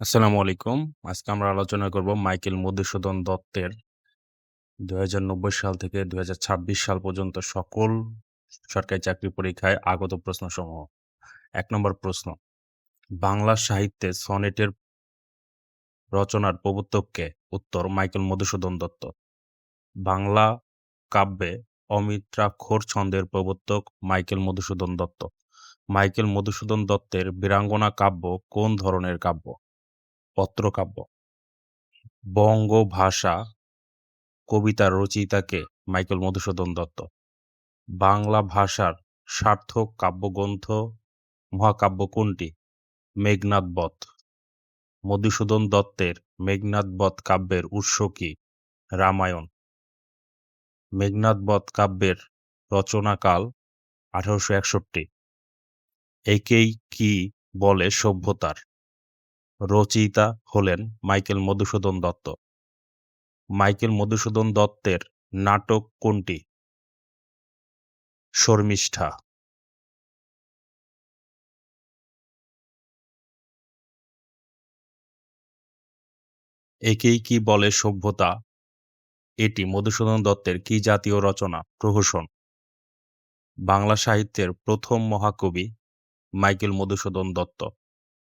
আসসালামু আলাইকুম। আজকে আমরা আলোচনা করব মাইকেল মধুসূদন দত্তের ২০৯০ সাল থেকে ২০২৬ সাল পর্যন্ত সকল সরকারি চাকরি পরীক্ষায় আগত প্রশ্নসমূহ। ১ নম্বর প্রশ্ন, বাংলা সাহিত্যে সনেটের রচনার প্রবর্তক কে? উত্তর, মাইকেল মধুসূদন দত্ত। বাংলা কাব্যে অমিত্রাক্ষর ছন্দের প্রবর্তক মাইকেল মধুসূদন দত্ত। মাইকেল মধুসূদন দত্তের বীরাঙ্গনা কাব্য কোন ধরনের কাব্য? পত্রকাব্য। বঙ্গভাষা কবিতার রচয়িতা কে? মাইকেল মধুসূদন দত্ত। বাংলা ভাষার সার্থক কাব্যগ্রন্থ মহাকাব্য কোনটি? মেঘনাদ বধ। মধুসূদন দত্তের মেঘনাদ বধ কাব্যের উৎস কি? রামায়ণ। মেঘনাদ বধ কাব্যের রচনাকাল 1861। একেই কি বলে সভ্যতার? রচয়িতা হলেন মাইকেল মধুসূদন দত্ত। মাইকেল মধুসূদন দত্তের নাটক কোনটি? শর্মিষ্ঠা। একেই কি বলে সভ্যতা এটি মধুসূদন দত্তের কি জাতীয় রচনা? প্রহসন। বাংলা সাহিত্যের প্রথম মহাকবি মাইকেল মধুসূদন দত্ত।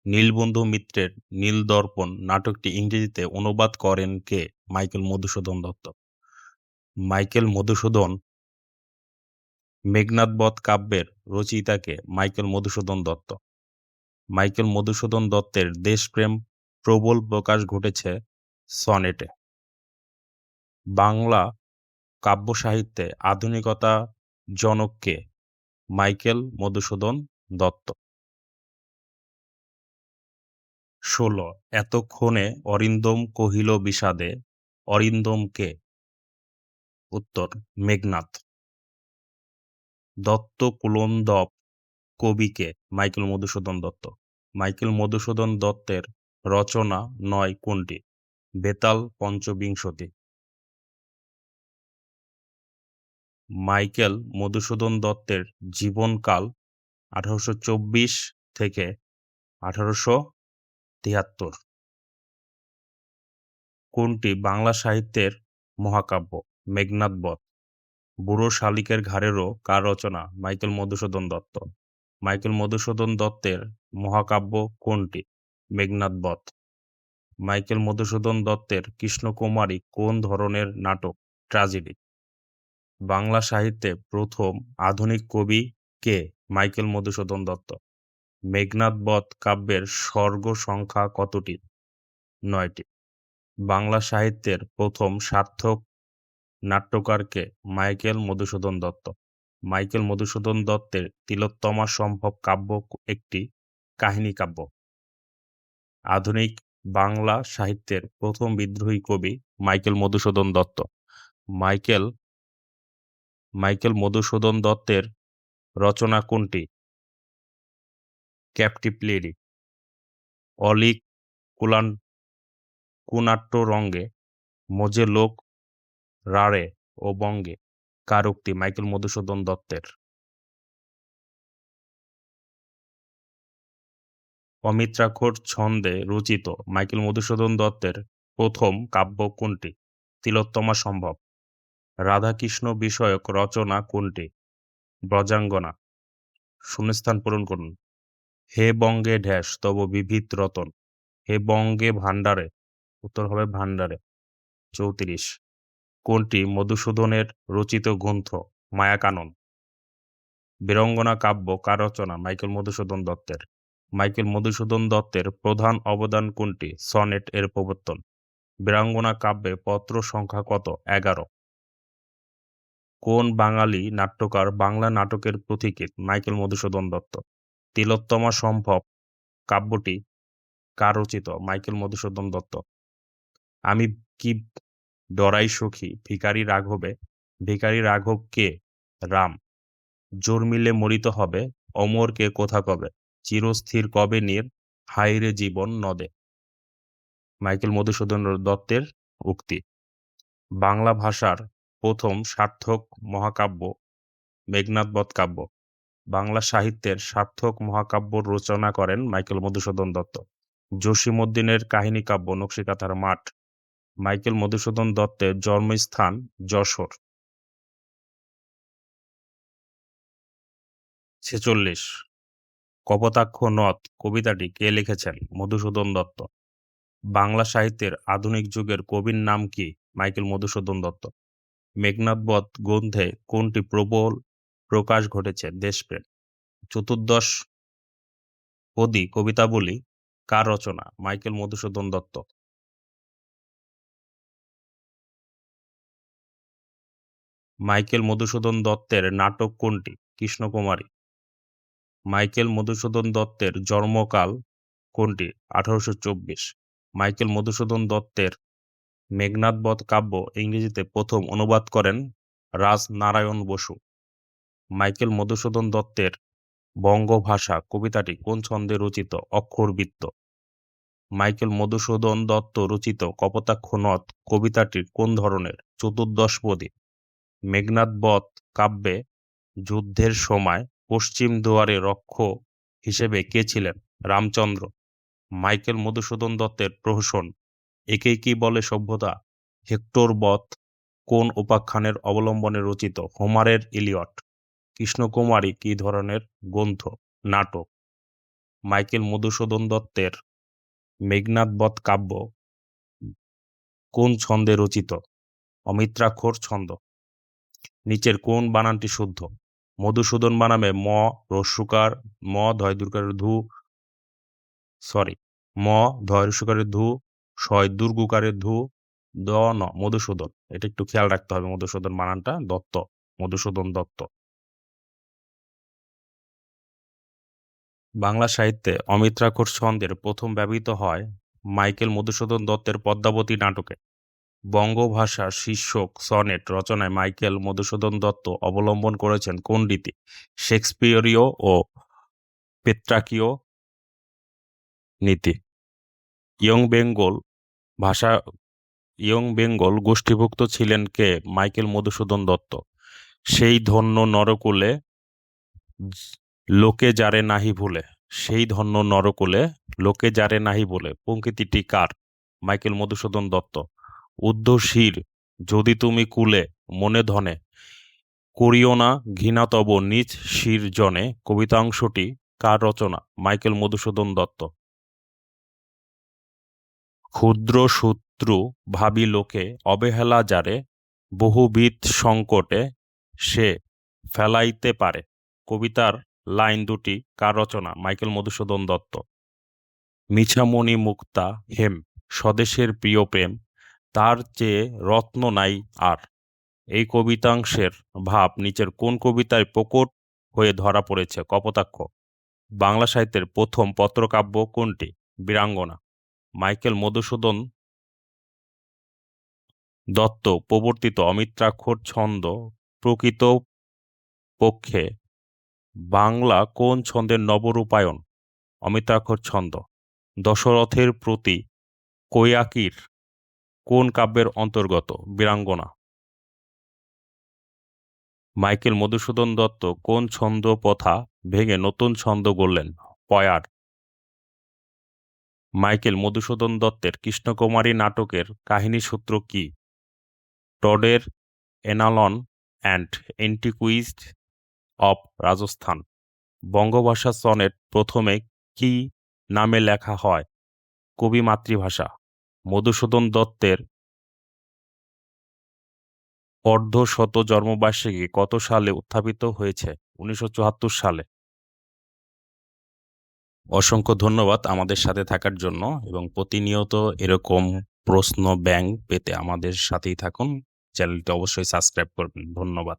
নীলবন্ধু মিত্রের নীলদর্পণ নাটকটি ইংরেজিতে অনুবাদ করেন কে? মাইকেল মধুসূদন দত্ত। মাইকেল মধুসূদন মেঘনাদ বধ কাব্যের রচয়িতা কে? মাইকেল মধুসূদন দত্ত। মাইকেল মধুসূদন দত্তের দেশপ্রেম প্রবল প্রকাশ ঘটেছে সনেটে। বাংলা কাব্য সাহিত্যে আধুনিকতা জনক কে? মাইকেল মধুসূদন দত্ত। ১৬ এতক্ষণে অরিন্দম কহিল বিষাদে, অরিন্দম কে? উত্তর, মেঘনাদ। দত্ত কুলন্দব কবি কে? মাইকেল মধুসূদন দত্ত। মাইকেল মধুসূদন দত্তের রচনা নয় কোনটি? বেতাল পঞ্চবিংশতি। মাইকেল মধুসূদন দত্তের জীবনকাল 1824 থেকে 1873। কোনটি বাংলা সাহিত্যের মহাকাব্য? মেঘনাদ বধ। বুড়ো শালিকের ঘাড়েরও কার রচনা? মাইকেল মধুসূদন দত্ত। মাইকেল মধুসূদন দত্তের মহাকাব্য কোনটি? মেঘনাদ বধ। মাইকেল মধুসূদন দত্তের কৃষ্ণকুমারী কোন ধরনের নাটক? ট্র্যাজেডি। বাংলা সাহিত্যে প্রথম আধুনিক কবি কে? মাইকেল মধুসূদন দত্ত। মেঘনাদ বধ কাব্যের সর্গ সংখ্যা কতটি? ৯টি। বাংলা সাহিত্যের প্রথম সার্থক নাট্যকার কে? মাইকেল মধুসূদন দত্ত। মাইকেল মধুসূদন দত্তের তিলোত্তমা সম্ভব কাব্য একটি কাহিনী কাব্য। আধুনিক বাংলা সাহিত্যের প্রথম বিদ্রোহী কবি মাইকেল মধুসূদন দত্ত। মাইকেল মধুসূদন দত্তের রচনা কোনটি? Captive lady. অলি কুনাট্য রঙ্গে মজে লোক রাড়ে ও বঙ্গে কার উক্তি? মাইকেল মধুসূদন দত্তের। অমিত্রাক্ষর ছন্দে রচিত মাইকেল মধুসূদন দত্তের প্রথম কাব্য কোনটি? তিলোত্তমা সম্ভব। রাধাকৃষ্ণ বিষয়ক রচনা কোনটি? ব্রজাঙ্গনা। শূন্যস্থান পূরণ করুন। হে বঙ্গে ঢ্যাস তব বিবিধ রতন, হে বঙ্গে ভাণ্ডারে। উত্তর হবে ভাণ্ডারে। ৩৪ কোনটি মধুসূদনের রচিত গ্রন্থ? মায়াকানন। বীরাঙ্গনা কাব্য কার রচনা? মাইকেল মধুসূদন দত্তের। মাইকেল মধুসূদন দত্তের প্রধান অবদান কোনটি? সনেট এর প্রবর্তন। বীরাঙ্গনা কাব্যে পত্র সংখ্যা কত? ১১। কোন বাঙালি নাট্যকার বাংলা নাটকের পথিকৃৎ? মাইকেল মধুসূদন দত্ত। তিলোত্তমা সম্ভব কাব্যটি কার রচিত? মাইকেল মধুসূদন দত্ত। আমি কি ডরাই সখী ভিখারি রাঘবে, ভিখারি রাঘব কে? রাম। জোর মিলে মরিতে হবে, অমর কে কোথা কবে, চিরস্থির কবে নীর, হায়রে জীবন নদে। মাইকেল মধুসূদন দত্তের উক্তি। বাংলা ভাষার প্রথম সার্থক মহাকাব্য মেঘনাদ বধ কাব্য। বাংলা সাহিত্যের সার্থক মহাকাব্য রচনা করেন মাইকেল মধুসূদন দত্ত। জসীমউদ্দীনের কাহিনী কাব্য নকশিকাঁথার মাঠ। মাইকেল মধুসূদন দত্তের জন্মস্থান যশোর। 46। কপোতাক্ষ নদ কবিতাটি কে লিখেছেন? মধুসূদন দত্ত। বাংলা সাহিত্যের আধুনিক যুগের কবির নাম কি? মাইকেল মধুসূদন দত্ত। মেঘনাদ বধ গ্রন্থে কোনটি প্রবল প্রকাশ ঘটেছে? দেশপ্রেম। 14 পদী কবিতাবলী কার রচনা? মাইকেল মধুসূদন দত্ত। মাইকেল মধুসূদন দত্তের নাটক কোনটি? কৃষ্ণকুমারী। মাইকেল মধুসূদন দত্তের জন্মকাল কোনটি? 1824। মাইকেল মধুসূদন দত্তের মেঘনাদ বধ কাব্য ইংরেজিতে প্রথম অনুবাদ করেন রাজনারায়ণ বসু। মাইকেল মধুসূদন দত্তের বঙ্গভাষা কবিতাটি কোন ছন্দে রচিত? অক্ষরবৃত্ত। মাইকেল মধুসূদন দত্ত রচিত কপোতাক্ষ নদ কবিতাটির কোন ধরনের? চতুর্দশপদী। মেঘনাদ বধ কাব্যে যুদ্ধের সময় পশ্চিম দুয়ারে রক্ষক হিসেবে কে ছিলেন? রামচন্দ্র। মাইকেল মধুসূদন দত্তের প্রহসন একেই কি বলে সভ্যতা হেক্টর বধ কোন উপাখ্যানের অবলম্বনে রচিত? হোমারের ইলিয়ট। কৃষ্ণকুমারী কি ধরনের গ্রন্থ? নাটক। মাইকেল মধুসূদন দত্তের মেঘনাদ বধ কাব্য কোন ছন্দে রচিত? অমিত্রাক্ষর ছন্দ। নিচের কোন বানানটি শুদ্ধ? মধুসূদন বানামে ম রস্যকার ম ধয় রস্যকারের ধু শয় দুর্গুকারের ধু দ ন মধুসূদন। এটা একটু খেয়াল রাখতে হবে, মধুসূদন বানানটা দত্ত, মধুসূদন দত্ত। বাংলা সাহিত্যে অমিত্রাক্ষর ছন্দের প্রথম ব্যবহৃত হয় মাইকেল মধুসূদন দত্তের পদ্মাবতী নাটকে। বঙ্গভাষা শীর্ষক সনেট রচনায় মাইকেল মধুসূদন দত্ত অবলম্বন করেছেন কোন রীতি? শেক্সপিয়রীয় ও পেত্রাকীয় নীতি। ইয়ং বেঙ্গল গোষ্ঠীভুক্ত ছিলেন কে? মাইকেল মধুসূদন দত্ত। সেই ধন্য নরকুলে লোকে যারে নাহি ভুলে। সেই ধন্য নরকুলে লোকে যারে নাহি ভুলে পঙ্ক্তিটি কার? মাইকেল মধুসূদন দত্ত। ঊর্ধ্বশির যদি তুমি কুলে মনে ধনে করিও না ঘৃণা তব নিজ শির জনে কবিতাংশটি কার রচনা? মাইকেল মধুসূদন দত্ত। ক্ষুদ্র শত্রু ভাবি লোকে অবহেলা যারে বহুবিধ সংকটে সে ফেলাইতে পারে কবিতার লাইন দুটি কার রচনা? মাইকেল মধুসূদন দত্ত। মিছামণি মুক্তা হেম স্বদেশের প্রিয় প্রেম তার চেয়ে রত্ন নাই আর। এই কবিতাংশের ভাব নিচের কোন কবিতায় প্রকট হয়ে ধরা পড়েছে? কপোতাক্ষ। বাংলা সাহিত্যের প্রথম পত্রকাব্য কোনটি? বীরাঙ্গনা। মাইকেল মধুসূদন দত্ত প্রবর্তিত অমিত্রাক্ষর ছন্দ প্রকৃত পক্ষে বাংলা কোন ছন্দের নবরূপায়ণ? অমিত্রাক্ষর ছন্দ। দশরথের প্রতি কৈকেয়ীর কোন কাব্যের অন্তর্গত? বীরাঙ্গনা। মাইকেল মধুসূদন দত্ত কোন ছন্দ প্রথা ভেঙে নতুন ছন্দ গড়লেন? পয়ার। মাইকেল মধুসূদন দত্তের কৃষ্ণকুমারী নাটকের কাহিনীসূত্র কি? টডের annals and antiquities of Rajasthan. বঙ্গভাষা সনেট প্রথমে কি নামে লেখা হয়? কবি মাতৃভাষা। মধুসূদন দত্তের অর্ধশত জন্মবার্ষিকী কত সালে উত্থাপিত হয়েছে? 1974 সালে। অসংখ্য ধন্যবাদ আমাদের সাথে থাকার জন্য, এবং প্রতিনিয়ত এরকম প্রশ্ন ব্যাংক পেতে আমাদের সাথেই থাকুন। চ্যানেলটি অবশ্যই সাবস্ক্রাইব করবেন। ধন্যবাদ।